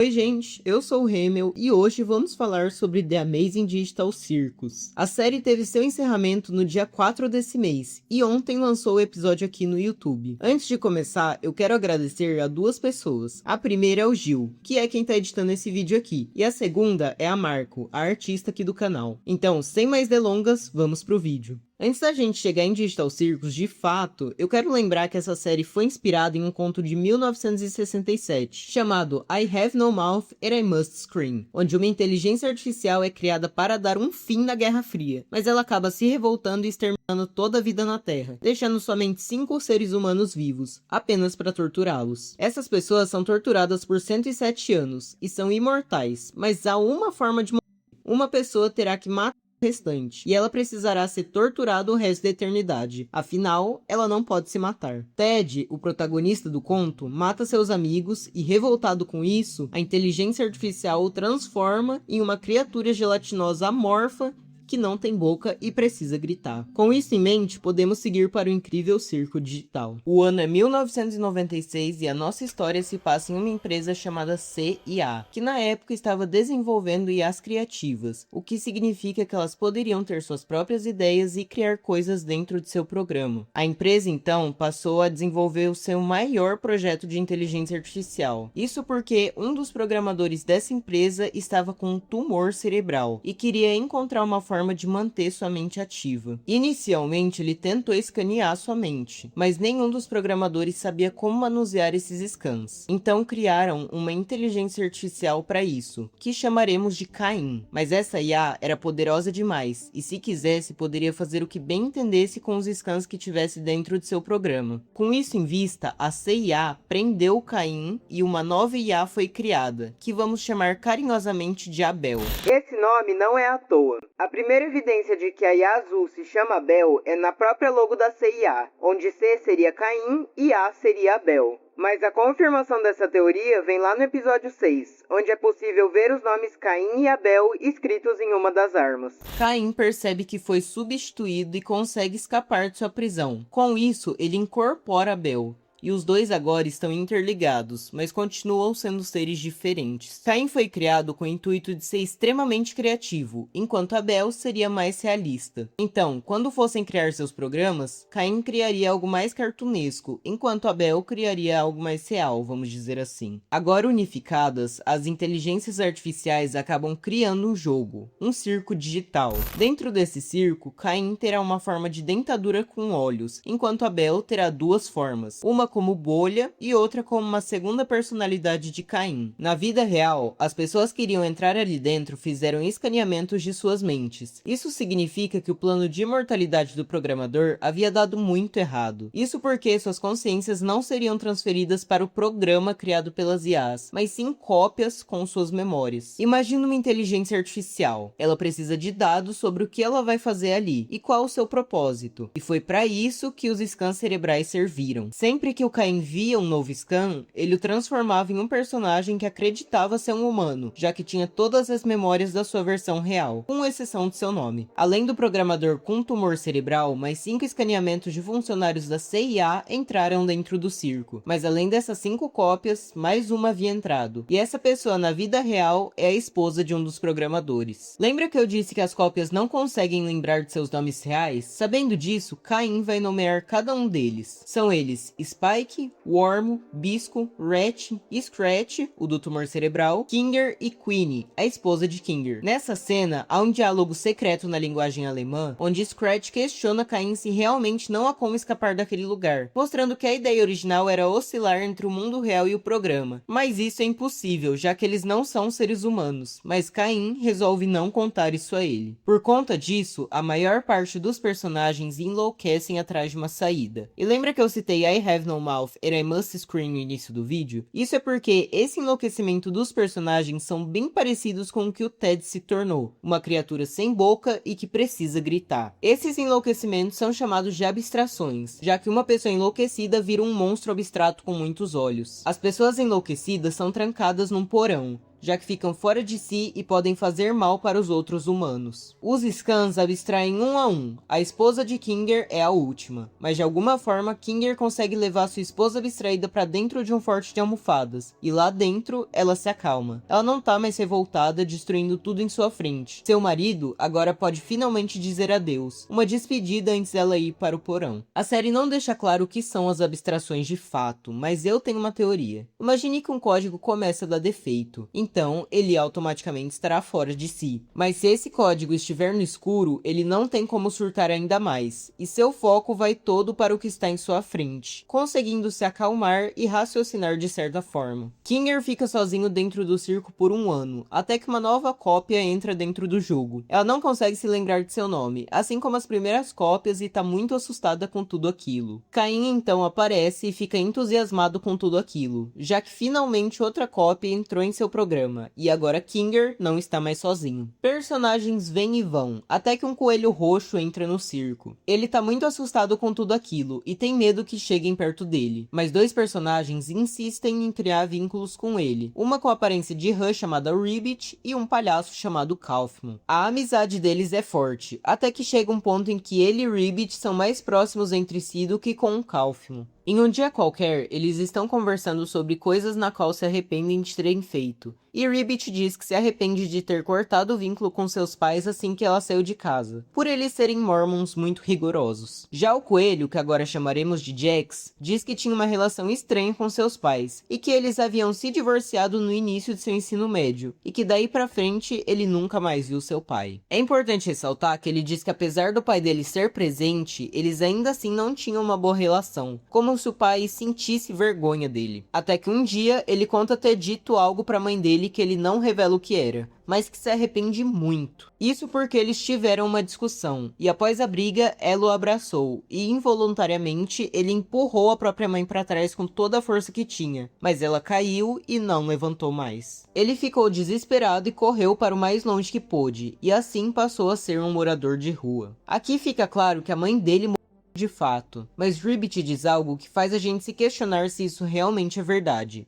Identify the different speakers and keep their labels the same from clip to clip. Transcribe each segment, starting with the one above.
Speaker 1: Oi gente, eu sou o Remel e hoje vamos falar sobre The Amazing Digital Circus. A série teve seu encerramento no dia 4 desse mês e ontem lançou o episódio aqui no YouTube. Antes de começar, eu quero agradecer a duas pessoas. A primeira é o Gil, que é quem tá editando esse vídeo aqui, e a segunda é a Marco, a artista aqui do canal. Então, sem mais delongas, vamos pro vídeo. Antes da gente chegar em Digital Circus, de fato, eu quero lembrar que essa série foi inspirada em um conto de 1967, chamado I Have No Mouth and I Must Scream, onde uma inteligência artificial é criada para dar um fim na Guerra Fria, mas ela acaba se revoltando e exterminando toda a vida na Terra, deixando somente 5 seres humanos vivos, apenas para torturá-los. Essas pessoas são torturadas por 107 anos, e são imortais, mas há uma forma de morrer. Uma pessoa terá que matar restante, e ela precisará ser torturada o resto da eternidade, afinal, ela não pode se matar. Ted, o protagonista do conto, mata seus amigos e, revoltado com isso, a inteligência artificial o transforma em uma criatura gelatinosa amorfa que não tem boca e precisa gritar. Com isso em mente, podemos seguir para o incrível circo digital. O ano é 1996 e a nossa história se passa em uma empresa chamada CIA, que na época estava desenvolvendo IAs criativas, o que significa que elas poderiam ter suas próprias ideias e criar coisas dentro de seu programa. A empresa então passou a desenvolver o seu maior projeto de inteligência artificial. Isso porque um dos programadores dessa empresa estava com um tumor cerebral e queria encontrar uma forma de manter sua mente ativa. Inicialmente, ele tentou escanear sua mente, mas nenhum dos programadores sabia como manusear esses scans. Então criaram uma inteligência artificial para isso, que chamaremos de Caim. Mas essa IA era poderosa demais, e se quisesse, poderia fazer o que bem entendesse com os scans que tivesse dentro de seu programa. Com isso em vista, a CIA prendeu o Caim e uma nova IA foi criada, que vamos chamar carinhosamente de Abel. Esse nome não é à toa. A primeira evidência de que a IA azul se chama Abel é na própria logo da CIA, onde C seria Caim e A seria Abel. Mas a confirmação dessa teoria vem lá no episódio 6, onde é possível ver os nomes Caim e Abel escritos em uma das armas. Caim percebe que foi substituído e consegue escapar de sua prisão. Com isso, ele incorpora Abel. E os dois agora estão interligados, mas continuam sendo seres diferentes. Caim foi criado com o intuito de ser extremamente criativo, enquanto Abel seria mais realista. Então, quando fossem criar seus programas, Caim criaria algo mais cartunesco, enquanto Abel criaria algo mais real, vamos dizer assim. Agora unificadas, as inteligências artificiais acabam criando um jogo, um circo digital. Dentro desse circo, Caim terá uma forma de dentadura com olhos, enquanto Abel terá duas formas, uma como bolha e outra como uma segunda personalidade de Caim. Na vida real, as pessoas que iriam entrar ali dentro fizeram escaneamentos de suas mentes. Isso significa que o plano de imortalidade do programador havia dado muito errado. Isso porque suas consciências não seriam transferidas para o programa criado pelas IAs, mas sim cópias com suas memórias. Imagina uma inteligência artificial. Ela precisa de dados sobre o que ela vai fazer ali e qual o seu propósito. E foi para isso que os scans cerebrais serviram. Sempre que o Caim via um novo scan, ele o transformava em um personagem que acreditava ser um humano, já que tinha todas as memórias da sua versão real, com exceção de seu nome. Além do programador com um tumor cerebral, mais 5 escaneamentos de funcionários da CIA entraram dentro do circo. Mas além dessas 5 cópias, mais uma havia entrado. E essa pessoa na vida real é a esposa de um dos programadores. Lembra que eu disse que as cópias não conseguem lembrar de seus nomes reais? Sabendo disso, Caim vai nomear cada um deles. São eles Spike, Worm, Bisco, Ratch, Scratch, o do tumor cerebral, Kinger e Queenie, a esposa de Kinger. Nessa cena, há um diálogo secreto na linguagem alemã, onde Scratch questiona Caim se realmente não há como escapar daquele lugar, mostrando que a ideia original era oscilar entre o mundo real e o programa. Mas isso é impossível, já que eles não são seres humanos, mas Caim resolve não contar isso a ele. Por conta disso, a maior parte dos personagens enlouquecem atrás de uma saída. E lembra que eu citei I Have No Mouth and I Must Scream no início do vídeo? Isso é porque esse enlouquecimento dos personagens são bem parecidos com o que o Ted se tornou, uma criatura sem boca e que precisa gritar. Esses enlouquecimentos são chamados de abstrações, já que uma pessoa enlouquecida vira um monstro abstrato com muitos olhos. As pessoas enlouquecidas são trancadas num porão, já que ficam fora de si e podem fazer mal para os outros humanos. Os scans abstraem um a um. A esposa de Kinger é a última, mas de alguma forma Kinger consegue levar sua esposa abstraída para dentro de um forte de almofadas, e lá dentro ela se acalma. Ela não tá mais revoltada, destruindo tudo em sua frente. Seu marido agora pode finalmente dizer adeus, uma despedida antes dela ir para o porão. A série não deixa claro o que são as abstrações de fato, mas eu tenho uma teoria. Imagine que um código começa a dar defeito, então ele automaticamente estará fora de si. Mas se esse código estiver no escuro, ele não tem como surtar ainda mais, e seu foco vai todo para o que está em sua frente, conseguindo se acalmar e raciocinar de certa forma. Kinger fica sozinho dentro do circo por um ano, até que uma nova cópia entra dentro do jogo. Ela não consegue se lembrar de seu nome, assim como as primeiras cópias, e tá muito assustada com tudo aquilo. Caim então aparece e fica entusiasmado com tudo aquilo, já que finalmente outra cópia entrou em seu programa, e agora Kinger não está mais sozinho. Personagens vêm e vão, até que um coelho roxo entra no circo. Ele tá muito assustado com tudo aquilo, e tem medo que cheguem perto dele, mas dois personagens insistem em criar vínculos com ele, uma com a aparência de Rush chamada Ribbit e um palhaço chamado Kaufman. A amizade deles é forte, até que chega um ponto em que ele e Ribbit são mais próximos entre si do que com o Kaufman. Em um dia qualquer, eles estão conversando sobre coisas na qual se arrependem de terem feito, e Ribbit diz que se arrepende de ter cortado o vínculo com seus pais assim que ela saiu de casa, por eles serem mormons muito rigorosos. Já o coelho, que agora chamaremos de Jax, diz que tinha uma relação estranha com seus pais, e que eles haviam se divorciado no início de seu ensino médio, e que daí pra frente ele nunca mais viu seu pai. É importante ressaltar que ele diz que apesar do pai dele ser presente, eles ainda assim não tinham uma boa relação, como se o pai sentisse vergonha dele. Até que um dia ele conta ter dito algo pra mãe dele que ele não revela o que era, mas que se arrepende muito. Isso porque eles tiveram uma discussão, e após a briga, ela o abraçou, e involuntariamente ele empurrou a própria mãe para trás com toda a força que tinha, mas ela caiu e não levantou mais. Ele ficou desesperado e correu para o mais longe que pôde, e assim passou a ser um morador de rua. Aqui fica claro que a mãe dele morreu de fato, mas Ribbit diz algo que faz a gente se questionar se isso realmente é verdade.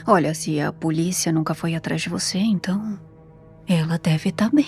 Speaker 2: Olha, se a polícia nunca foi atrás de você, então ela deve estar bem.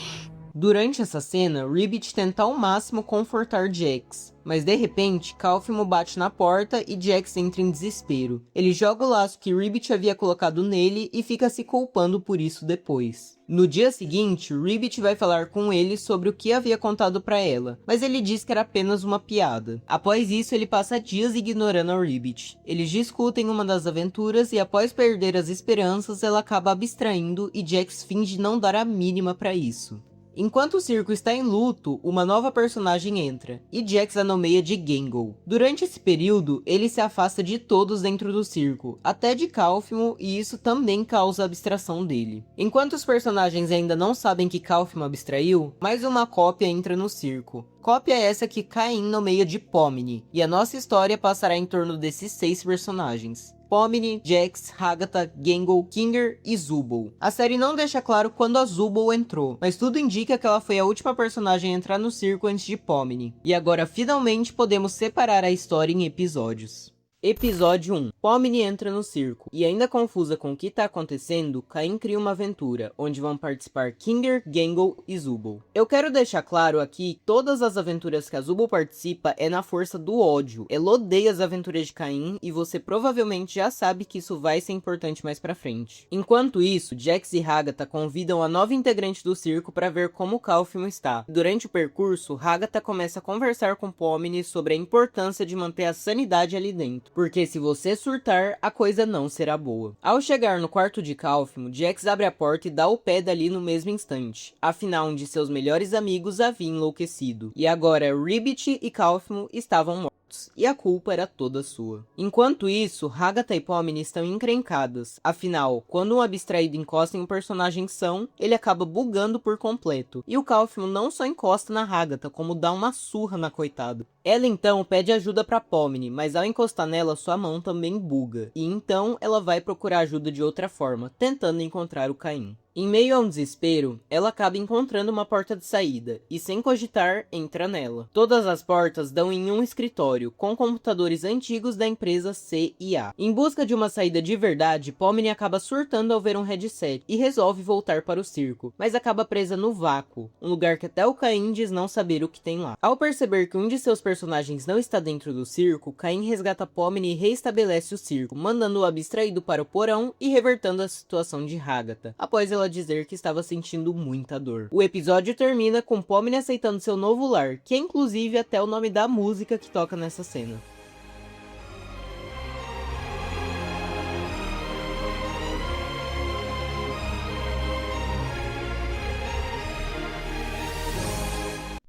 Speaker 1: Durante essa cena, Ribbit tenta ao máximo confortar Jax, mas de repente, Kaufman bate na porta e Jax entra em desespero. Ele joga o laço que Ribbit havia colocado nele e fica se culpando por isso depois. No dia seguinte, Ribbit vai falar com ele sobre o que havia contado pra ela, mas ele diz que era apenas uma piada. Após isso, ele passa dias ignorando a Ribbit. Eles discutem uma das aventuras e após perder as esperanças, ela acaba abstraindo e Jax finge não dar a mínima pra isso. Enquanto o circo está em luto, uma nova personagem entra, e Jax a nomeia de Gangle. Durante esse período, ele se afasta de todos dentro do circo, até de Kaufman, e isso também causa a abstração dele. Enquanto os personagens ainda não sabem que Kaufman abstraiu, mais uma cópia entra no circo. Cópia essa que Caim nomeia de Pomni, e a nossa história passará em torno desses 6 personagens. Pomni, Jax, Hagatha, Gangle, Kinger e Zubul. A série não deixa claro quando a Zubul entrou, mas tudo indica que ela foi a última personagem a entrar no circo antes de Pomni. E agora finalmente podemos separar a história em episódios. Episódio 1. Pomni entra no circo, e ainda confusa com o que está acontecendo, Caim cria uma aventura, onde vão participar Kinger, Gangle e Zubul. Eu quero deixar claro aqui que todas as aventuras que a Zubul participa é na força do ódio. Ela odeia as aventuras de Caim, e você provavelmente já sabe que isso vai ser importante mais pra frente. Enquanto isso, Jax e Hagatha convidam a nova integrante do circo para ver como Kaufman está. Durante o percurso, Hagatha começa a conversar com Pomni sobre a importância de manter a sanidade ali dentro, porque se você surtar, a coisa não será boa. Ao chegar no quarto de Kaufman, Jax abre a porta e dá o pé dali no mesmo instante. Afinal, um de seus melhores amigos havia enlouquecido. E agora, Ribbit e Kaufman estavam mortos, e a culpa era toda sua. Enquanto isso, Hagatha e Pomni estão encrencadas. Afinal, quando um abstraído encosta em um personagem são, ele acaba bugando por completo. E o Kaufman não só encosta na Hagatha, como dá uma surra na coitada. Ela então pede ajuda pra Pomni, mas ao encostar nela, sua mão também buga. E então ela vai procurar ajuda de outra forma, tentando encontrar o Caim. Em meio a um desespero, ela acaba encontrando uma porta de saída, e sem cogitar, entra nela. Todas as portas dão em um escritório, com computadores antigos da empresa CIA. Em busca de uma saída de verdade, Pomni acaba surtando ao ver um headset, e resolve voltar para o circo, mas acaba presa no vácuo, um lugar que até o Caim diz não saber o que tem lá. Ao perceber que um de seus personagens não está dentro do circo, Caim resgata Pomni e reestabelece o circo, mandando-o abstraído para o porão e revertendo a situação de Hagatha, após ela dizer que estava sentindo muita dor. O episódio termina com Pomni aceitando seu novo lar, que é inclusive até o nome da música que toca nessa cena.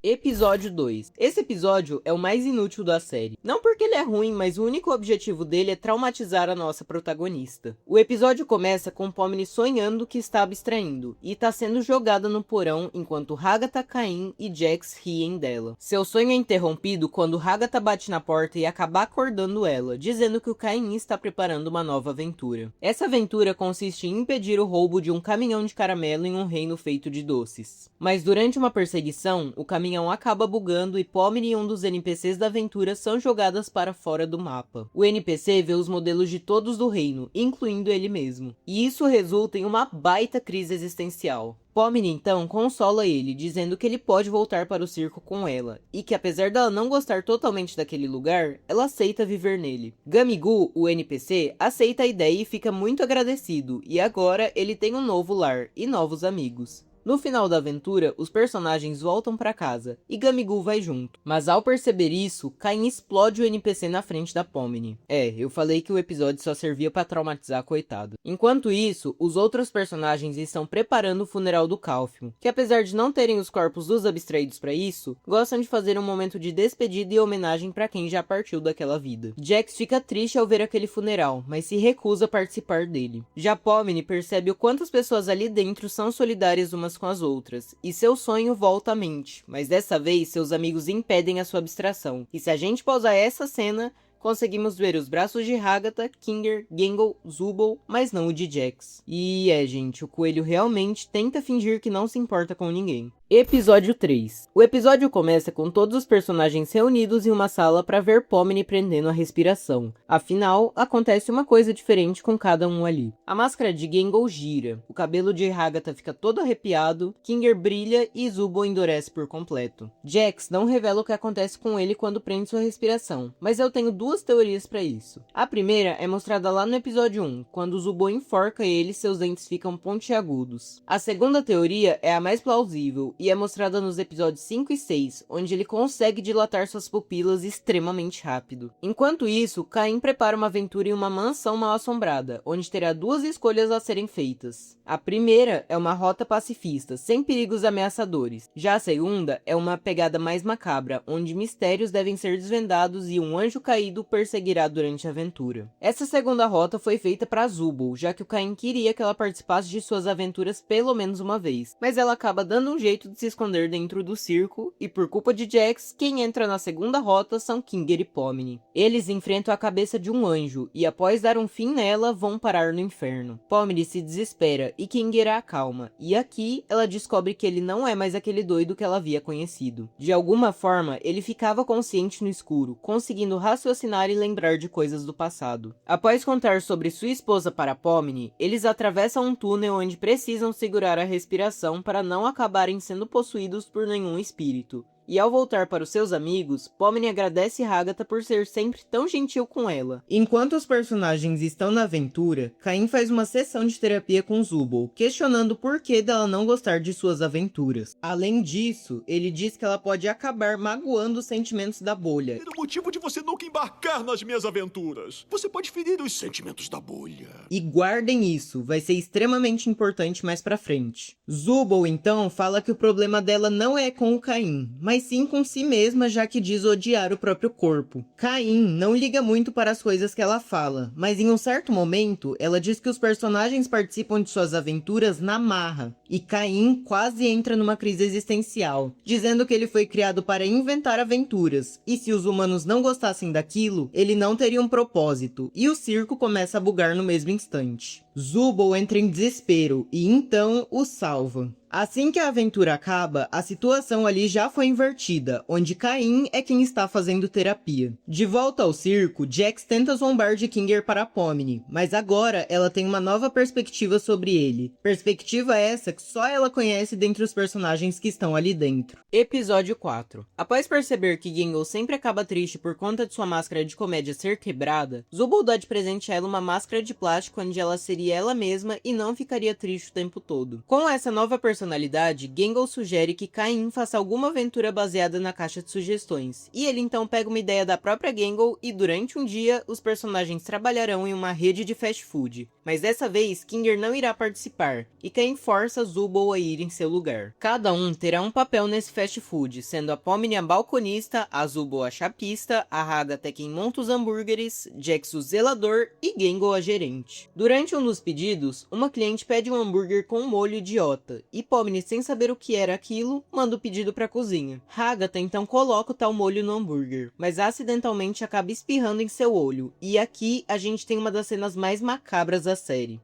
Speaker 1: Episódio 2. Esse episódio é o mais inútil da série. Não porque ele é ruim, mas o único objetivo dele é traumatizar a nossa protagonista. O episódio começa com Pomni sonhando que está abstraindo, e está sendo jogada no porão enquanto Hagatha, Caim e Jax riem dela. Seu sonho é interrompido quando Hagatha bate na porta e acaba acordando ela, dizendo que o Caim está preparando uma nova aventura. Essa aventura consiste em impedir o roubo de um caminhão de caramelo em um reino feito de doces. Mas durante uma perseguição, o caminhão acaba bugando e Pomni e um dos NPCs da aventura são jogadas para fora do mapa. O NPC vê os modelos de todos do reino, incluindo ele mesmo. E isso resulta em uma baita crise existencial. Pomni então consola ele, dizendo que ele pode voltar para o circo com ela, e que apesar dela não gostar totalmente daquele lugar, ela aceita viver nele. Gamigu, o NPC, aceita a ideia e fica muito agradecido, e agora ele tem um novo lar e novos amigos. No final da aventura, os personagens voltam para casa, e Gamigu vai junto. Mas ao perceber isso, Caim explode o NPC na frente da Pomni. Eu falei que o episódio só servia para traumatizar a coitada. Enquanto isso, os outros personagens estão preparando o funeral do Calfion, que apesar de não terem os corpos dos abstraídos para isso, gostam de fazer um momento de despedida e homenagem para quem já partiu daquela vida. Jax fica triste ao ver aquele funeral, mas se recusa a participar dele. Já Pomni percebe o quanto as pessoas ali dentro são solidárias umas com as outras, e seu sonho volta à mente, mas dessa vez seus amigos impedem a sua abstração. E se a gente pausar essa cena, conseguimos ver os braços de Hagatha, Kinger, Gengal, Zubul, mas não o de Jax. E gente, o coelho realmente tenta fingir que não se importa com ninguém. Episódio 3. O episódio começa com todos os personagens reunidos em uma sala para ver Pomni prendendo a respiração. Afinal, acontece uma coisa diferente com cada um ali. A máscara de Gengal gira, o cabelo de Hagatha fica todo arrepiado, Kinger brilha e Zubul endurece por completo. Jax não revela o que acontece com ele quando prende sua respiração, mas eu tenho duas teorias para isso. A primeira é mostrada lá no episódio 1, quando Zubul enforca ele e seus dentes ficam pontiagudos. A segunda teoria é a mais plausível, e é mostrada nos episódios 5 e 6, onde ele consegue dilatar suas pupilas extremamente rápido. Enquanto isso, Caim prepara uma aventura em uma mansão mal-assombrada, onde terá duas escolhas a serem feitas. A primeira é uma rota pacifista, sem perigos ameaçadores. Já a segunda é uma pegada mais macabra, onde mistérios devem ser desvendados e um anjo caído o perseguirá durante a aventura. Essa segunda rota foi feita para Zubul, já que o Caim queria que ela participasse de suas aventuras pelo menos uma vez, mas ela acaba dando um jeito de se esconder dentro do circo, e por culpa de Jax, quem entra na segunda rota são Kinger e Pomni. Eles enfrentam a cabeça de um anjo, e após dar um fim nela, vão parar no inferno. Pomni se desespera, e Kinger a acalma, e aqui ela descobre que ele não é mais aquele doido que ela havia conhecido. De alguma forma, ele ficava consciente no escuro, conseguindo raciocinar e lembrar de coisas do passado. Após contar sobre sua esposa para Pomni, eles atravessam um túnel onde precisam segurar a respiração para não acabarem sendo possuídos por nenhum espírito. E ao voltar para os seus amigos, Pomni agradece Hagatha por ser sempre tão gentil com ela. Enquanto os personagens estão na aventura, Caim faz uma sessão de terapia com Zubul, questionando o porquê dela não gostar de suas aventuras. Além disso, ele diz que ela pode acabar magoando os sentimentos da bolha.
Speaker 3: O motivo de você nunca embarcar nas minhas aventuras. Você pode ferir os sentimentos da bolha.
Speaker 1: E guardem isso, vai ser extremamente importante mais pra frente. Zubul, então, fala que o problema dela não é com o Caim, mas sim com si mesma, já que diz odiar o próprio corpo. Caim não liga muito para as coisas que ela fala, mas em um certo momento, ela diz que os personagens participam de suas aventuras na marra, e Caim quase entra numa crise existencial, dizendo que ele foi criado para inventar aventuras, e se os humanos não gostassem daquilo, ele não teria um propósito, e o circo começa a bugar no mesmo instante. Zubul entra em desespero e então o salva. Assim que a aventura acaba, a situação ali já foi invertida, onde Caim é quem está fazendo terapia. De volta ao circo, Jax tenta zombar de Kinger para Pomni, mas agora ela tem uma nova perspectiva sobre ele. Perspectiva essa que só ela conhece dentre os personagens que estão ali dentro. Episódio 4. Após perceber que Gingle sempre acaba triste por conta de sua máscara de comédia ser quebrada, Zubul dá de presente a ela uma máscara de plástico onde ela seria ela mesma e não ficaria triste o tempo todo. Com essa nova personalidade, Gingle sugere que Caim faça alguma aventura baseada na caixa de sugestões, e ele então pega uma ideia da própria Gingle e durante um dia, os personagens trabalharão em uma rede de fast food. Mas dessa vez, Kinger não irá participar, e Caim força Zubul a ir em seu lugar. Cada um terá um papel nesse fast food, sendo a Pomni a balconista, a Zubul a chapista, a Hagatha quem monta os hambúrgueres, Jax o zelador e Gingle a gerente. Durante um dos pedidos, uma cliente pede um hambúrguer com um molho idiota, e Pomni, sem saber o que era aquilo, manda o pedido para a cozinha. Hagatha então coloca o tal molho no hambúrguer, mas acidentalmente acaba espirrando em seu olho, e aqui a gente tem uma das cenas mais macabras da série.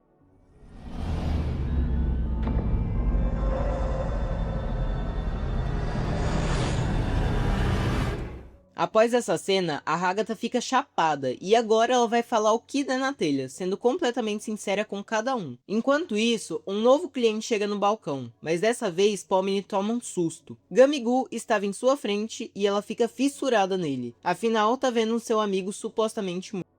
Speaker 1: Após essa cena, a Hagatha fica chapada e agora ela vai falar o que der na telha, sendo completamente sincera com cada um. Enquanto isso, um novo cliente chega no balcão, mas dessa vez Pomni toma um susto. Gummy-Goo estava em sua frente e ela fica fissurada nele, afinal tá vendo seu amigo supostamente morto.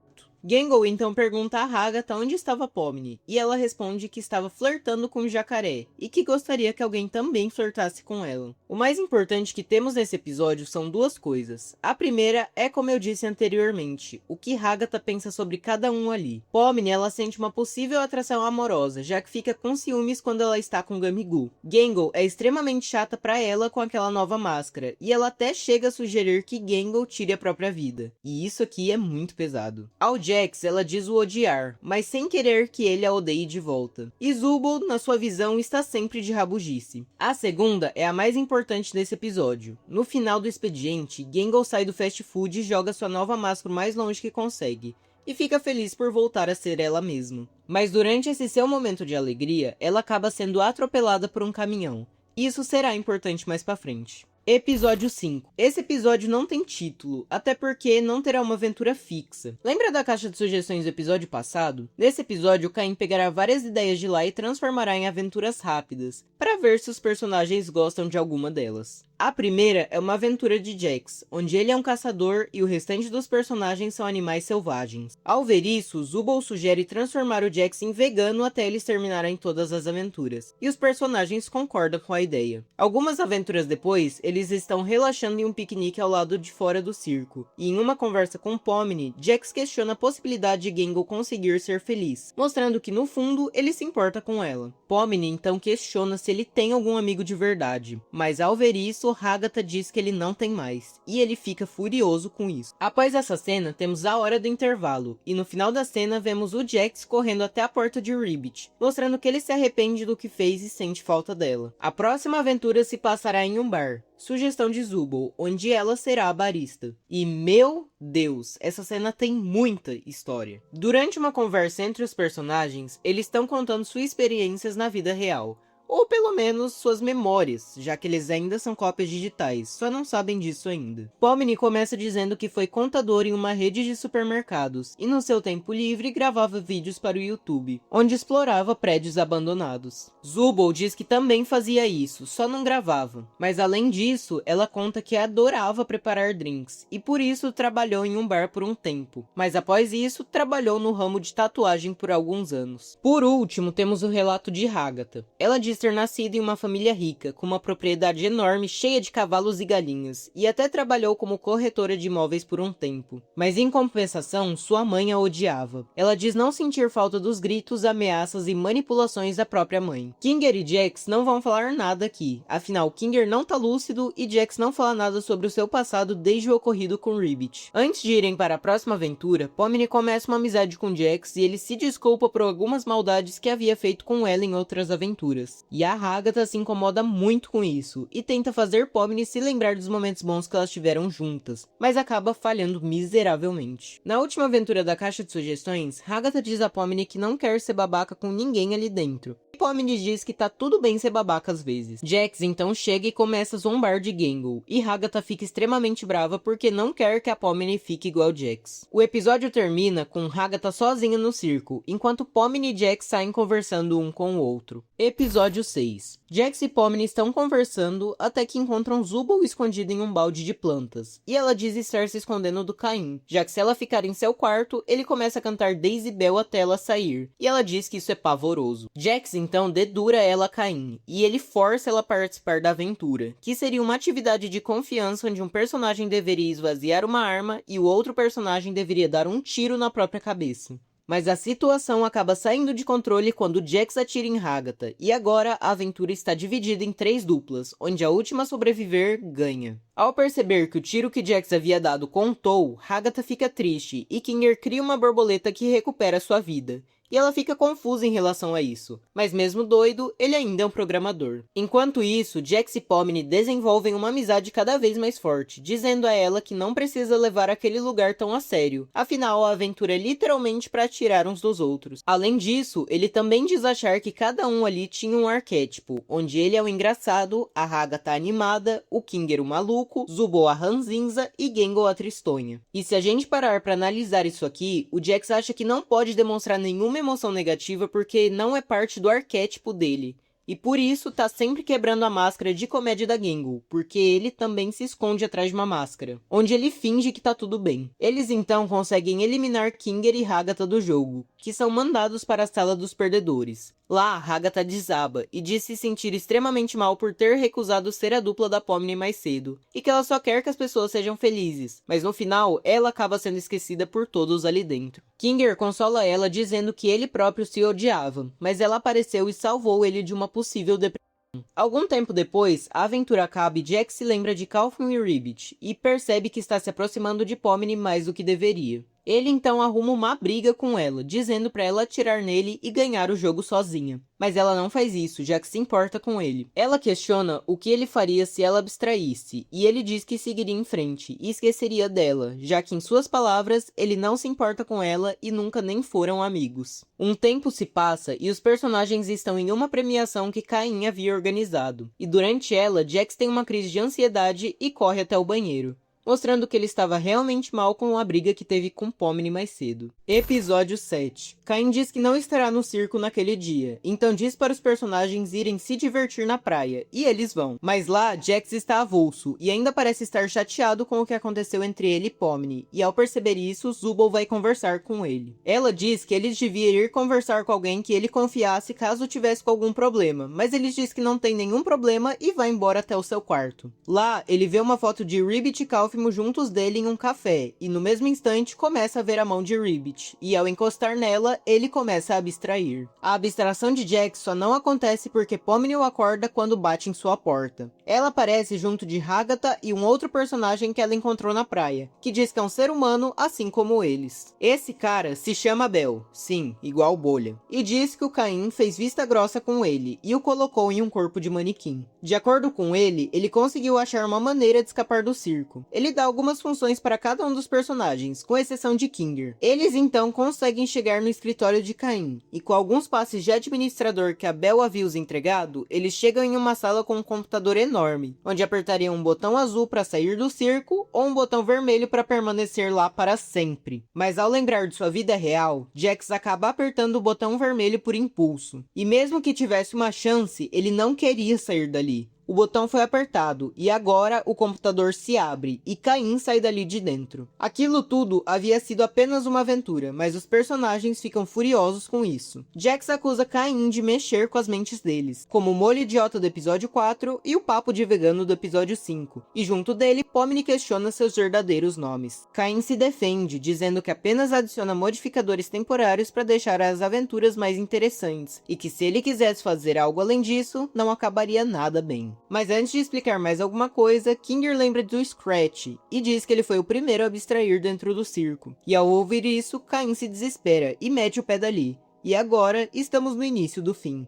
Speaker 1: Gingle então pergunta a Hagatha onde estava Pomni, e ela responde que estava flertando com o jacaré, e que gostaria que alguém também flertasse com ela. O mais importante que temos nesse episódio são duas coisas. A primeira é, como eu disse anteriormente, o que Hagatha pensa sobre cada um ali. Pomni, ela sente uma possível atração amorosa, já que fica com ciúmes quando ela está com Gummy-Goo. Gingle é extremamente chata pra ela com aquela nova máscara, e ela até chega a sugerir que Gingle tire a própria vida. E isso aqui é muito pesado. Ao Jax, ela diz o odiar, mas sem querer que ele a odeie de volta. E Zubul, na sua visão, está sempre de rabugice. A segunda é a mais importante desse episódio. No final do expediente, Gingle sai do fast food e joga sua nova máscara o mais longe que consegue, e fica feliz por voltar a ser ela mesma. Mas durante esse seu momento de alegria, ela acaba sendo atropelada por um caminhão. Isso será importante mais pra frente. Episódio 5. Esse episódio não tem título, até porque não terá uma aventura fixa. Lembra da caixa de sugestões do episódio passado? Nesse episódio, Caim pegará várias ideias de lá e transformará em aventuras rápidas, para ver se os personagens gostam de alguma delas. A primeira é uma aventura de Jax, onde ele é um caçador e o restante dos personagens são animais selvagens. Ao ver isso, Zubul sugere transformar o Jax em vegano até eles terminarem todas as aventuras, e os personagens concordam com a ideia. Algumas aventuras depois, eles estão relaxando em um piquenique ao lado de fora do circo, e em uma conversa com Pomni, Jax questiona a possibilidade de Gingle conseguir ser feliz, mostrando que no fundo ele se importa com ela. Pomni então questiona se ele tem algum amigo de verdade, mas ao ver isso, Hagatha diz que ele não tem mais, e ele fica furioso com isso. Após essa cena, temos a hora do intervalo, e no final da cena vemos o Jax correndo até a porta de Ribbit, mostrando que ele se arrepende do que fez e sente falta dela. A próxima aventura se passará em um bar, sugestão de Zubul, onde ela será a barista. E meu Deus, essa cena tem muita história. Durante uma conversa entre os personagens, eles estão contando suas experiências na vida real, ou pelo menos suas memórias, já que eles ainda são cópias digitais, só não sabem disso ainda. Pomni começa dizendo que foi contador em uma rede de supermercados, e no seu tempo livre gravava vídeos para o YouTube, onde explorava prédios abandonados. Zubul diz que também fazia isso, só não gravava. Mas além disso, ela conta que adorava preparar drinks, e por isso trabalhou em um bar por um tempo. Mas após isso, trabalhou no ramo de tatuagem por alguns anos. Por último, temos o relato de Hagatha. Ela diz ter nascido em uma família rica, com uma propriedade enorme cheia de cavalos e galinhas, e até trabalhou como corretora de imóveis por um tempo. Mas em compensação, sua mãe a odiava. Ela diz não sentir falta dos gritos, ameaças e manipulações da própria mãe. Kinger e Jax não vão falar nada aqui, afinal Kinger não tá lúcido e Jax não fala nada sobre o seu passado desde o ocorrido com Ribbit. Antes de irem para a próxima aventura, Pomni começa uma amizade com Jax e ele se desculpa por algumas maldades que havia feito com ela em outras aventuras. E a Hagatha se incomoda muito com isso, e tenta fazer Pomni se lembrar dos momentos bons que elas tiveram juntas, mas acaba falhando miseravelmente. Na última aventura da caixa de sugestões, Hagatha diz a Pomni que não quer ser babaca com ninguém ali dentro. E Pomni diz que tá tudo bem ser babaca às vezes. Jax então chega e começa a zombar de Gangle, e Hagatha fica extremamente brava porque não quer que a Pomni fique igual Jax. O episódio termina com Hagatha sozinha no circo, enquanto Pomni e Jax saem conversando um com o outro. Episódio 6. Jax e Pomni estão conversando até que encontram Zubul escondido em um balde de plantas, e ela diz estar se escondendo do Caim, já que se ela ficar em seu quarto, ele começa a cantar Daisy Bell até ela sair, e ela diz que isso é pavoroso. Jax então dedura ela a Caim, e ele força ela a participar da aventura, que seria uma atividade de confiança onde um personagem deveria esvaziar uma arma e o outro personagem deveria dar um tiro na própria cabeça. Mas a situação acaba saindo de controle quando Jax atira em Hagatha, e agora a aventura está dividida em 3 duplas, onde a última a sobreviver ganha. Ao perceber que o tiro que Jax havia dado contou, Hagatha fica triste, e Kinger cria uma borboleta que recupera sua vida. E ela fica confusa em relação a isso, mas mesmo doido, ele ainda é um programador. Enquanto isso, Jax e Pomni desenvolvem uma amizade cada vez mais forte, dizendo a ela que não precisa levar aquele lugar tão a sério, afinal a aventura é literalmente para atirar uns dos outros. Além disso, ele também diz achar que cada um ali tinha um arquétipo, onde ele é o engraçado, a Hagatha a animada, o Kinger o maluco, Zubul a ranzinza e Gangle a tristonha. E se a gente parar para analisar isso aqui, o Jax acha que não pode demonstrar nenhuma emoção negativa porque não é parte do arquétipo dele. E por isso tá sempre quebrando a máscara de comédia da Gangle, porque ele também se esconde atrás de uma máscara, onde ele finge que tá tudo bem. Eles então conseguem eliminar Kinger e Hagatha do jogo, que são mandados para a sala dos perdedores. Lá, Hagatha desaba e diz se sentir extremamente mal por ter recusado ser a dupla da Pomni mais cedo, e que ela só quer que as pessoas sejam felizes, mas no final, ela acaba sendo esquecida por todos ali dentro. Kinger consola ela dizendo que ele próprio se odiava, mas ela apareceu e salvou ele de uma possível depressão. Algum tempo depois, a aventura acaba e Jax se lembra de Calhoun e Ribbit, e percebe que está se aproximando de Pomni mais do que deveria. Ele então arruma uma briga com ela, dizendo para ela atirar nele e ganhar o jogo sozinha. Mas ela não faz isso, já que se importa com ele. Ela questiona o que ele faria se ela abstraísse, e ele diz que seguiria em frente, e esqueceria dela, já que em suas palavras, ele não se importa com ela e nunca nem foram amigos. Um tempo se passa e os personagens estão em uma premiação que Caim havia organizado, e durante ela, Jax tem uma crise de ansiedade e corre até o banheiro, mostrando que ele estava realmente mal com a briga que teve com Pomni mais cedo. Episódio 7. Caim diz que não estará no circo naquele dia, então diz para os personagens irem se divertir na praia, e eles vão. Mas lá, Jax está avulso, e ainda parece estar chateado com o que aconteceu entre ele e Pomni, e ao perceber isso, Zubul vai conversar com ele. Ela diz que eles deviam ir conversar com alguém que ele confiasse caso tivesse com algum problema, mas ele diz que não tem nenhum problema e vai embora até o seu quarto. Lá, ele vê uma foto de Ribbit e Calhoun juntos dele em um café, e no mesmo instante começa a ver a mão de Ribbit, e ao encostar nela, ele começa a abstrair. A abstração de Jax só não acontece porque Pomni o acorda quando bate em sua porta. Ela aparece junto de Hagatha e um outro personagem que ela encontrou na praia, que diz que é um ser humano assim como eles. Esse cara se chama Bell, sim, igual Bolha, e diz que o Caim fez vista grossa com ele e o colocou em um corpo de manequim. De acordo com ele, ele conseguiu achar uma maneira de escapar do circo. Ele dá algumas funções para cada um dos personagens, com exceção de Kinger. Eles então conseguem chegar no escritório de Caim, e com alguns passes de administrador que a Bell havia os entregado, eles chegam em uma sala com um computador enorme, onde apertariam um botão azul para sair do circo, ou um botão vermelho para permanecer lá para sempre. Mas ao lembrar de sua vida real, Jax acaba apertando o botão vermelho por impulso, e mesmo que tivesse uma chance, ele não queria sair dali. O botão foi apertado, e agora o computador se abre, e Caim sai dali de dentro. Aquilo tudo havia sido apenas uma aventura, mas os personagens ficam furiosos com isso. Jax acusa Caim de mexer com as mentes deles, como o molho idiota do episódio 4 e o papo de vegano do episódio 5, e junto dele, Pomni questiona seus verdadeiros nomes. Caim se defende, dizendo que apenas adiciona modificadores temporários para deixar as aventuras mais interessantes, e que se ele quisesse fazer algo além disso, não acabaria nada bem. Mas antes de explicar mais alguma coisa, Kinger lembra do Scratch, e diz que ele foi o primeiro a abstrair dentro do circo. E ao ouvir isso, Caim se desespera e mete o pé dali. E agora, estamos no início do fim.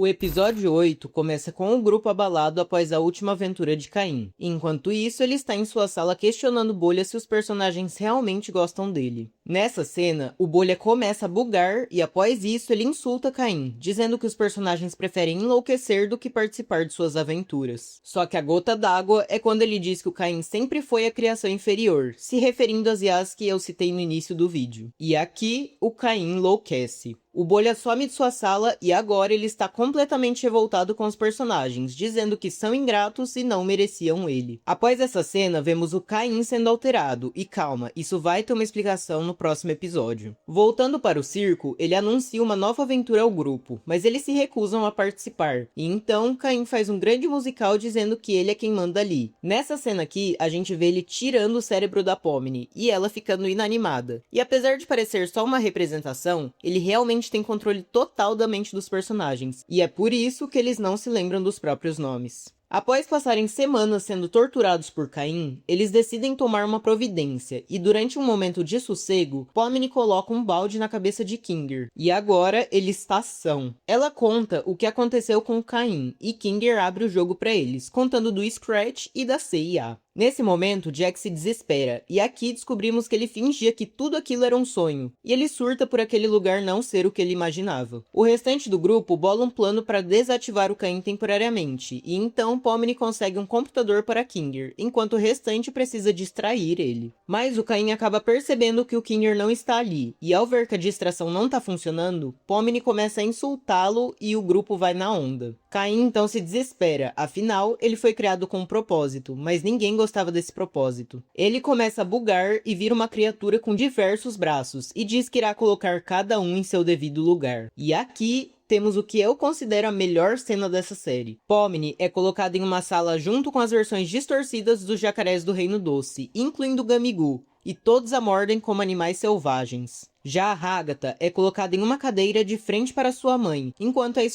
Speaker 1: O episódio 8 começa com o grupo abalado após a última aventura de Caim. Enquanto isso, ele está em sua sala questionando Bolha se os personagens realmente gostam dele. Nessa cena, o Bolha começa a bugar e após isso ele insulta Caim, dizendo que os personagens preferem enlouquecer do que participar de suas aventuras. Só que a gota d'água é quando ele diz que o Caim sempre foi a criação inferior, se referindo às IAs que eu citei no início do vídeo. E aqui, o Caim enlouquece. O Bolha some de sua sala e agora ele está completamente revoltado com os personagens, dizendo que são ingratos e não mereciam ele. Após essa cena, vemos o Caim sendo alterado, e calma, isso vai ter uma explicação no próximo episódio. Voltando para o circo, ele anuncia uma nova aventura ao grupo, mas eles se recusam a participar, e então Caim faz um grande musical dizendo que ele é quem manda ali. Nessa cena aqui, a gente vê ele tirando o cérebro da Pomni, e ela ficando inanimada. E apesar de parecer só uma representação, ele realmente tem controle total da mente dos personagens, e é por isso que eles não se lembram dos próprios nomes. Após passarem semanas sendo torturados por Caim, eles decidem tomar uma providência, e durante um momento de sossego, Pomni coloca um balde na cabeça de Kinger, e agora ele está são. Ela conta o que aconteceu com Caim, e Kinger abre o jogo para eles, contando do Scratch e da CIA. Nesse momento, Jack se desespera, e aqui descobrimos que ele fingia que tudo aquilo era um sonho, e ele surta por aquele lugar não ser o que ele imaginava. O restante do grupo bola um plano para desativar o Caim temporariamente, e então Pomni consegue um computador para Kinger, enquanto o restante precisa distrair ele. Mas o Caim acaba percebendo que o Kinger não está ali, e ao ver que a distração não está funcionando, Pomni começa a insultá-lo e o grupo vai na onda. Caim então se desespera, afinal, ele foi criado com um propósito, mas ninguém gostava desse propósito. Ele começa a bugar e vira uma criatura com diversos braços, e diz que irá colocar cada um em seu devido lugar. E aqui temos o que eu considero a melhor cena dessa série. Pomni é colocada em uma sala junto com as versões distorcidas dos jacarés do Reino Doce, incluindo Gamigu, e todos a mordem como animais selvagens. Já a Hagatha é colocada em uma cadeira de frente para sua mãe, enquanto é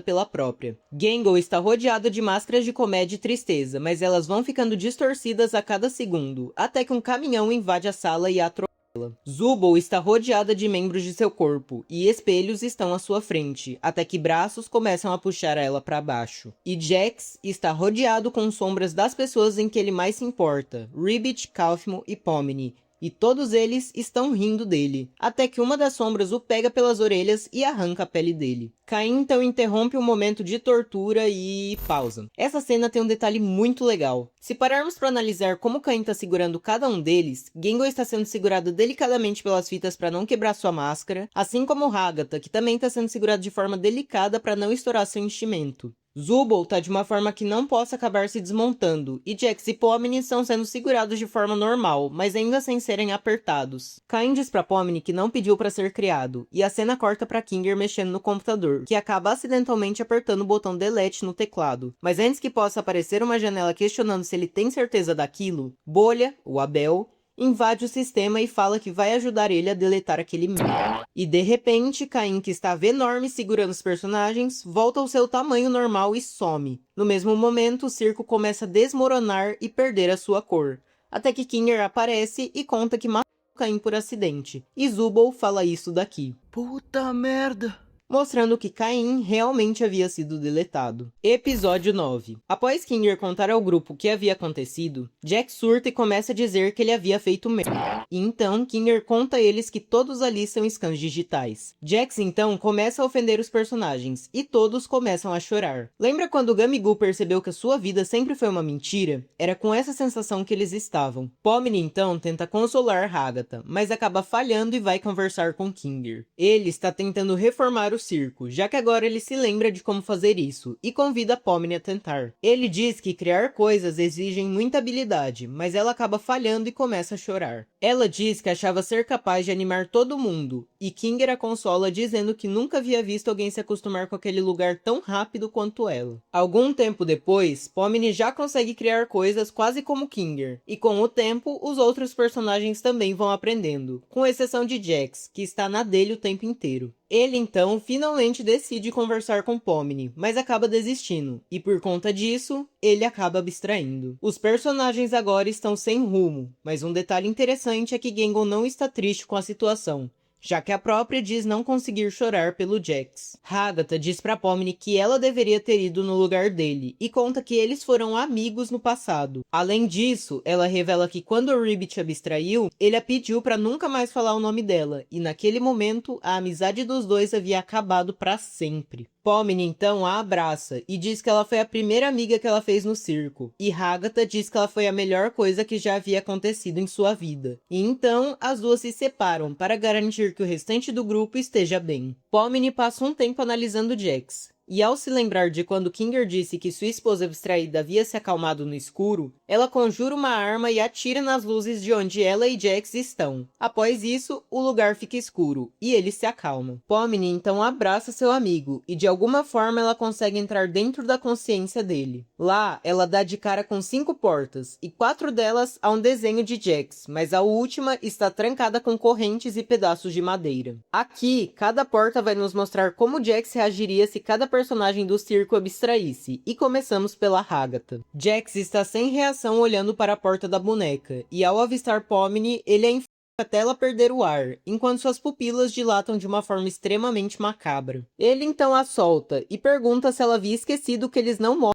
Speaker 1: pela própria. Gangle está rodeada de máscaras de comédia e tristeza, mas elas vão ficando distorcidas a cada segundo, até que um caminhão invade a sala e a atropela. Zubul está rodeada de membros de seu corpo, e espelhos estão à sua frente, até que braços começam a puxar ela para baixo. E Jax está rodeado com sombras das pessoas em que ele mais se importa, Ribbit, Kaufmo e Pomni, e todos eles estão rindo dele, até que uma das sombras o pega pelas orelhas e arranca a pele dele. Caim então interrompe um momento de tortura e pausa. Essa cena tem um detalhe muito legal. Se pararmos para analisar como Caim está segurando cada um deles, Gangle está sendo segurado delicadamente pelas fitas para não quebrar sua máscara, assim como Hagatha, que também está sendo segurado de forma delicada para não estourar seu enchimento. Zubul tá de uma forma que não possa acabar se desmontando, e Jax e Pomni estão sendo segurados de forma normal, mas ainda sem serem apertados. Caim diz pra Pomni que não pediu pra ser criado, e a cena corta pra Kinger mexendo no computador, que acaba acidentalmente apertando o botão Delete no teclado. Mas antes que possa aparecer uma janela questionando se ele tem certeza daquilo, Bolha, o Abel, invade o sistema e fala que vai ajudar ele a deletar aquele e-mail. E de repente, Caim, que estava enorme segurando os personagens, volta ao seu tamanho normal e some. No mesmo momento, o circo começa a desmoronar e perder a sua cor. Até que Kinger aparece e conta que matou Caim por acidente. E Zubul fala isso daqui.
Speaker 4: Puta merda!
Speaker 1: Mostrando que Caim realmente havia sido deletado. Episódio 9. Após Kinger contar ao grupo o que havia acontecido, Jack surta e começa a dizer que ele havia feito merda. E então Kinger conta a eles que todos ali são scans digitais. Jax então começa a ofender os personagens, e todos começam a chorar. Lembra quando Gamigu percebeu que a sua vida sempre foi uma mentira? Era com essa sensação que eles estavam. Pomni então tenta consolar Hagatha, mas acaba falhando e vai conversar com Kinger. Ele está tentando reformar o circo, já que agora ele se lembra de como fazer isso, e convida Pomni a tentar. Ele diz que criar coisas exigem muita habilidade, mas ela acaba falhando e começa a chorar. Ela diz que achava ser capaz de animar todo mundo, e Kinger a consola dizendo que nunca havia visto alguém se acostumar com aquele lugar tão rápido quanto ela. Algum tempo depois, Pomni já consegue criar coisas quase como Kinger, e com o tempo, os outros personagens também vão aprendendo, com exceção de Jax, que está na dele o tempo inteiro. Ele então finalmente decide conversar com Pomni, mas acaba desistindo, e por conta disso, ele acaba abstraindo. Os personagens agora estão sem rumo, mas um detalhe interessante é que Gangle não está triste com a situação, já que a própria diz não conseguir chorar pelo Jax. Agatha diz pra Pomni que ela deveria ter ido no lugar dele, e conta que eles foram amigos no passado. Além disso, ela revela que quando o Ribbit abstraiu, ele a pediu pra nunca mais falar o nome dela, e naquele momento, a amizade dos dois havia acabado pra sempre. Pomni então a abraça e diz que ela foi a primeira amiga que ela fez no circo, e Agatha diz que ela foi a melhor coisa que já havia acontecido em sua vida. E então as duas se separam para garantir que o restante do grupo esteja bem. Pomni passa um tempo analisando Jax. E ao se lembrar de quando Kinger disse que sua esposa abstraída havia se acalmado no escuro, ela conjura uma arma e atira nas luzes de onde ela e Jax estão. Após isso, o lugar fica escuro, e eles se acalmam. Pomni então abraça seu amigo, e de alguma forma ela consegue entrar dentro da consciência dele. Lá, ela dá de cara com 5 portas, e 4 delas há um desenho de Jax, mas a última está trancada com correntes e pedaços de madeira. Aqui, cada porta vai nos mostrar como Jax reagiria se cada personagem do circo abstraísse, e começamos pela Agatha. Jax está sem reação olhando para a porta da boneca, e ao avistar Pomni, ele a enfoca até ela perder o ar, enquanto suas pupilas dilatam de uma forma extremamente macabra. Ele então a solta, e pergunta se ela havia esquecido que eles não mostram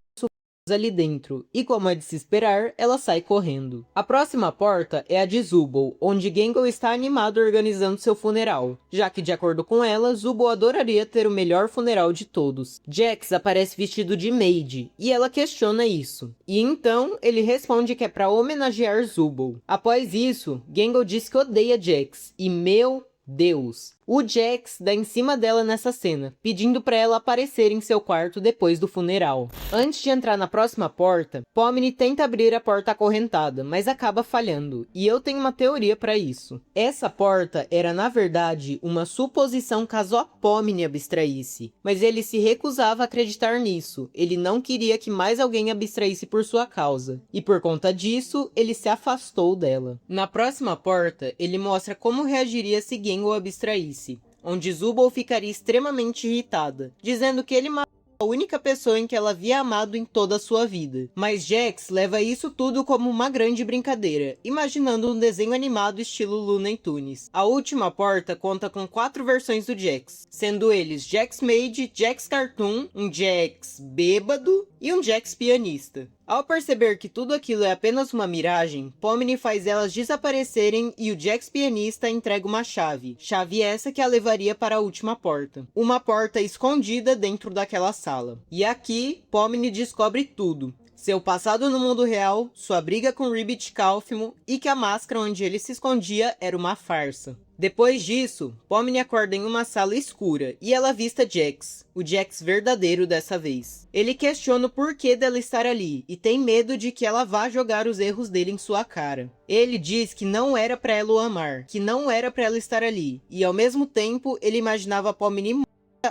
Speaker 1: ali dentro, e como é de se esperar, ela sai correndo. A próxima porta é a de Zubul, onde Gangle está animado organizando seu funeral, já que de acordo com ela, Zubul adoraria ter o melhor funeral de todos. Jax aparece vestido de maid, e ela questiona isso. E então, ele responde que é para homenagear Zubul. Após isso, Gangle diz que odeia Jax, e meu Deus! O Jax dá em cima dela nessa cena, pedindo para ela aparecer em seu quarto depois do funeral. Antes de entrar na próxima porta, Pomni tenta abrir a porta acorrentada, mas acaba falhando, e eu tenho uma teoria para isso. Essa porta era na verdade uma suposição caso a Pomni abstraísse, mas ele se recusava a acreditar nisso, ele não queria que mais alguém abstraísse por sua causa, e por conta disso, ele se afastou dela. Na próxima porta, ele mostra como reagiria se Gangle abstraísse, onde Zubul ficaria extremamente irritada, dizendo que ele matou a única pessoa em que ela havia amado em toda a sua vida. Mas Jax leva isso tudo como uma grande brincadeira, imaginando um desenho animado estilo Looney Tunes. A última porta conta com 4 versões do Jax, sendo eles Jax Maid, Jax Cartoon, um Jax bêbado e um Jax pianista. Ao perceber que tudo aquilo é apenas uma miragem, Pomni faz elas desaparecerem e o Jax pianista entrega uma chave. Chave essa que a levaria para a última porta. Uma porta escondida dentro daquela sala. E aqui, Pomni descobre tudo. Seu passado no mundo real, sua briga com Ribbit Calfimo e que a máscara onde ele se escondia era uma farsa. Depois disso, Pomni acorda em uma sala escura e ela avista Jax, o Jax verdadeiro dessa vez. Ele questiona o porquê dela estar ali e tem medo de que ela vá jogar os erros dele em sua cara. Ele diz que não era pra ela o amar, que não era pra ela estar ali, e ao mesmo tempo ele imaginava Pomni morta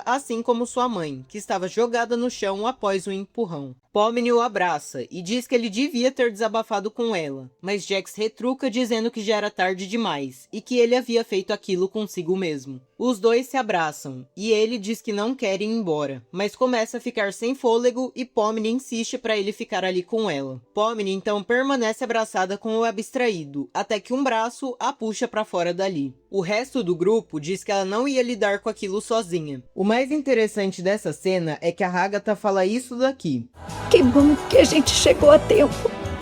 Speaker 1: assim como sua mãe, que estava jogada no chão após um empurrão. Pomni o abraça e diz que ele devia ter desabafado com ela, mas Jax retruca dizendo que já era tarde demais e que ele havia feito aquilo consigo mesmo. Os dois se abraçam e ele diz que não quer ir embora, mas começa a ficar sem fôlego e Pomni insiste para ele ficar ali com ela. Pomni então permanece abraçada com o abstraído, até que um braço a puxa para fora dali. O resto do grupo diz que ela não ia lidar com aquilo sozinha. O mais interessante dessa cena é que a Agatha fala isso daqui.
Speaker 2: Que bom que a gente chegou a tempo.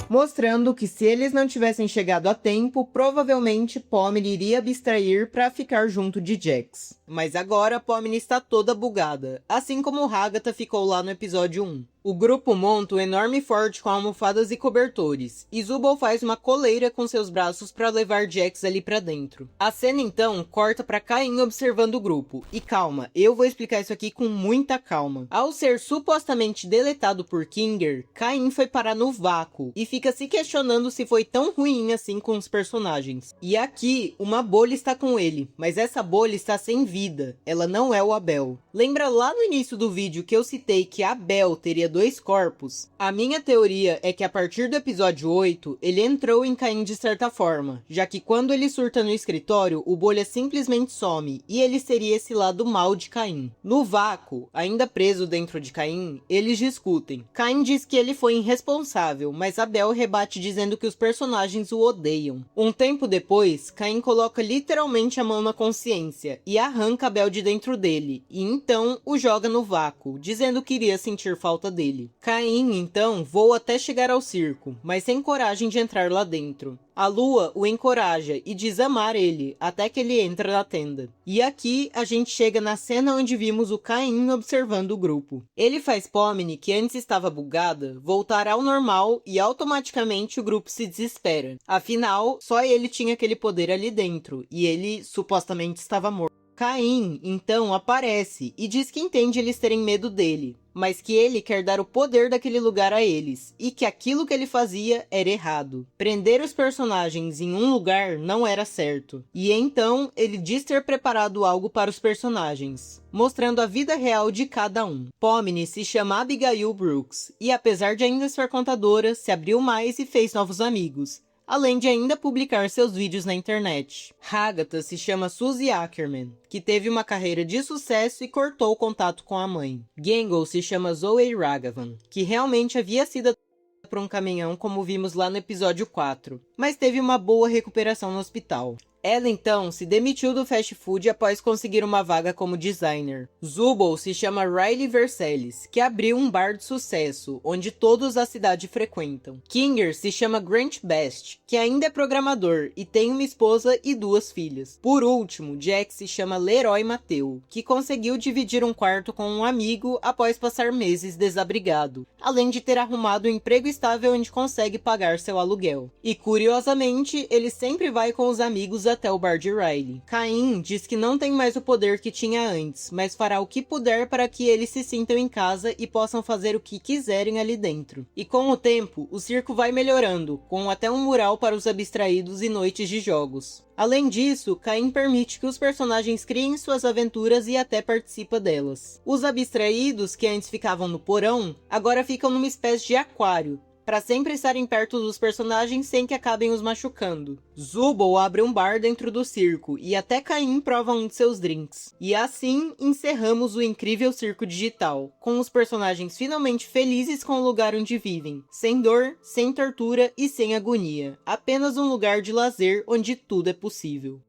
Speaker 1: Mostrando que se eles não tivessem chegado a tempo, provavelmente Pomni iria abstrair para ficar junto de Jax. Mas agora Pomni está toda bugada, assim como Agatha ficou lá no episódio 1. O grupo monta um enorme forte com almofadas e cobertores, e Zubul faz uma coleira com seus braços para levar Jax ali para dentro. A cena então corta para Caim observando o grupo, e calma, eu vou explicar isso aqui com muita calma. Ao ser supostamente deletado por Kinger, Caim foi parar no vácuo, e fica se questionando se foi tão ruim assim com os personagens. E aqui, uma bolha está com ele, mas essa bolha está sem vida, ela não é o Abel. Lembra lá no início do vídeo que eu citei que Abel teria 2 corpos, a minha teoria é que a partir do episódio 8, ele entrou em Caim de certa forma, já que quando ele surta no escritório, o Bolha simplesmente some, e ele seria esse lado mal de Caim. No vácuo, ainda preso dentro de Caim, eles discutem. Caim diz que ele foi irresponsável, mas Abel rebate dizendo que os personagens o odeiam. Um tempo depois, Caim coloca literalmente a mão na consciência e arranca Abel de dentro dele, e então o joga no vácuo, dizendo que iria sentir falta dele. Caim, então, voa até chegar ao circo, mas sem coragem de entrar lá dentro. A Lua o encoraja e diz amar ele, até que ele entra na tenda. E aqui a gente chega na cena onde vimos o Caim observando o grupo. Ele faz Pomni, que antes estava bugada, voltar ao normal e automaticamente o grupo se desespera. Afinal, só ele tinha aquele poder ali dentro, e ele supostamente estava morto. Caim, então, aparece e diz que entende eles terem medo dele, mas que ele quer dar o poder daquele lugar a eles, e que aquilo que ele fazia era errado. Prender os personagens em um lugar não era certo. E então, ele diz ter preparado algo para os personagens, mostrando a vida real de cada um. Pomni se chama Abigail Brooks, e apesar de ainda ser contadora, se abriu mais e fez novos amigos, além de ainda publicar seus vídeos na internet. Agatha se chama Suzy Ackerman, que teve uma carreira de sucesso e cortou o contato com a mãe. Gangle se chama Zoe Raghavan, que realmente havia sido atropelada por um caminhão, como vimos lá no episódio 4, mas teve uma boa recuperação no hospital. Ela então se demitiu do fast food após conseguir uma vaga como designer. Zubul se chama Riley Versailles, que abriu um bar de sucesso, onde todos da cidade frequentam. Kinger se chama Grant Best, que ainda é programador e tem uma esposa e 2 filhas. Por último, Jack se chama Leroy Mateu, que conseguiu dividir um quarto com um amigo após passar meses desabrigado, além de ter arrumado um emprego estável onde consegue pagar seu aluguel. E curiosamente, ele sempre vai com os amigos até o bar de Riley. Caim diz que não tem mais o poder que tinha antes, mas fará o que puder para que eles se sintam em casa e possam fazer o que quiserem ali dentro. E com o tempo, o circo vai melhorando, com até um mural para os abstraídos e noites de jogos. Além disso, Caim permite que os personagens criem suas aventuras e até participa delas. Os abstraídos, que antes ficavam no porão, agora ficam numa espécie de aquário, para sempre estarem perto dos personagens sem que acabem os machucando. Zubul abre um bar dentro do circo e até Caim prova um de seus drinks. E assim encerramos o incrível circo digital, com os personagens finalmente felizes com o lugar onde vivem, sem dor, sem tortura e sem agonia. Apenas um lugar de lazer onde tudo é possível.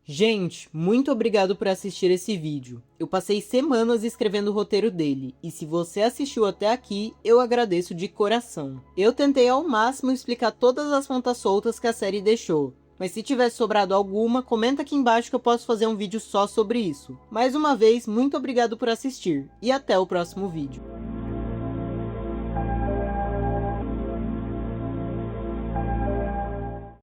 Speaker 1: Gente, muito obrigado por assistir esse vídeo. Eu passei semanas escrevendo o roteiro dele, e se você assistiu até aqui, eu agradeço de coração. Eu tentei ao máximo explicar todas as pontas soltas que a série deixou, mas se tiver sobrado alguma, comenta aqui embaixo que eu posso fazer um vídeo só sobre isso. Mais uma vez, muito obrigado por assistir, e até o próximo vídeo.